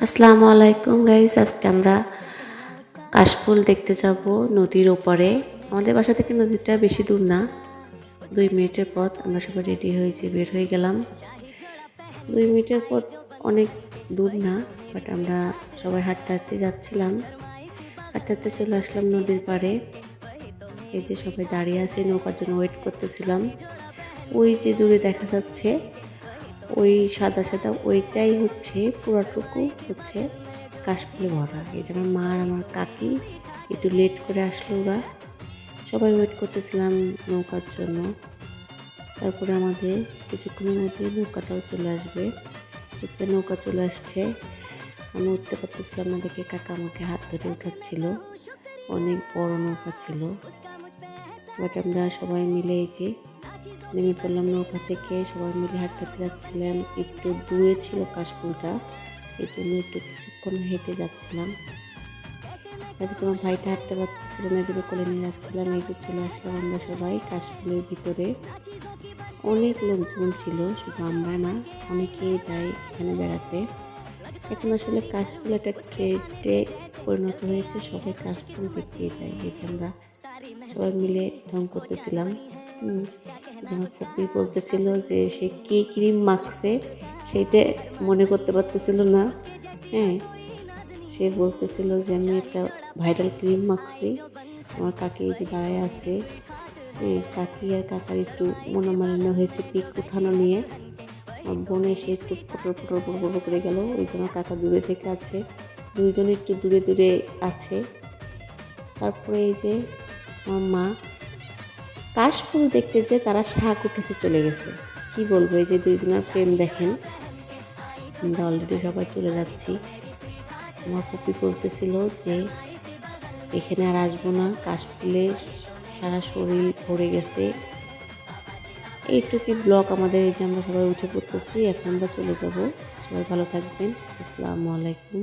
আসসালামু আলাইকুম গাইস, আজকে আমরা কাশফুল দেখতে যাব নদীর ওপারে। আমাদের বাসা থেকে নদীটা বেশি দূর না, 2 মিনিটের পথ। আমরা সবাই রেডি হয়েছি, বের হয়ে গেলাম। 2 মিনিটের পথ অনেক দূর না, বাট আমরা সবাই হাঁটতে হাঁটতে যাচ্ছিলাম। হাঁটতে হাঁটতে চলে আসলাম নদীর পাড়ে। এই যে সবাই দাঁড়িয়ে আছে, নৌকার জন্য ওয়েট করতেছিলাম। ওই যে দূরে দেখা যাচ্ছে ওই সাদা সাদা, ওইটাই হচ্ছে পুরাটুকু হচ্ছে কাশফুলে ভরা। এই যে আমার মা আর আমার কাকি একটু লেট করে আসলো, ওরা সবাই ওয়েট করতেছিলাম নৌকার জন্য। তারপরে আমাদের কিছুক্ষণের মধ্যে নৌকাটাও চলে আসবে। এতে নৌকা চলে আসছে, আমি উঠতে পারতেছিলাম না দেখে কাকা আমাকে হাত ধরে উঠাচ্ছিল। অনেক বড় নৌকা ছিল, বাট আমরা সবাই মিলে এই যে নেমে পড়লাম নৌকা থেকে। সবাই মিলে হাঁটতে হাঁটতে যাচ্ছিলাম, একটু দূরে ছিল কাশফুলটা, এই জন্য একটু কিছুক্ষণ হেঁটে যাচ্ছিলাম। তারপর তোমার ভাইটা হাঁটতে পারতেছিল না, এদিকে কোলে নিয়ে যাচ্ছিলাম। এই যে চলে আসলাম আমরা সবাই কাশফুলের ভিতরে। অনেক লোকজন ছিল, শুধু আমরা না, অনেকেই যায় এখানে বেড়াতে। এখন আসলে কাশফুল একটা ট্রেডে পরিণত হয়েছে, সবাই কাশফুল দেখতে যায়। এই যে আমরা সবাই মিলে ঢং করতেছিলাম। যেমন ফুপি বলতেছিল যে সে কি ক্রিম মাখছে সেইটা মনে করতে পারতেছিল না। হ্যাঁ, সে বলতেছিল যে আমি একটা ভাইরাল ক্রিম মাখছি। আমার কাকি এই যে দাঁড়ায় আছে। হ্যাঁ, কাকি আর কাকার একটু মনোমালিন্য হয়েছে পিক উঠানো নিয়ে। আমার বোনে সে একটু পটর পটর পটর করে গেল, ওই জন্য কাকা দূরে থেকে আছে, দুইজনে একটু দূরে দূরে আছে। তারপরে এই যে আমার মা কাশফুল দেখতে যে তারা শাক উঠাতে চলে গেছে। কি বলবো, এই যে দুইজনের প্রেম দেখেন। আমরা অলরেডি সবাই চলে যাচ্ছি। আমার পুপি বলতেছিল যে এখানে আর আসবো না, কাশফুলে সারা শরীর ভরে গেছে। এইটুকুই ব্লগ আমাদের। এই যে আমরা সবাই উঠে পড়তেছি, এখন আমরা চলে যাব। সবাই ভালো থাকবেন। আসসালামু আলাইকুম।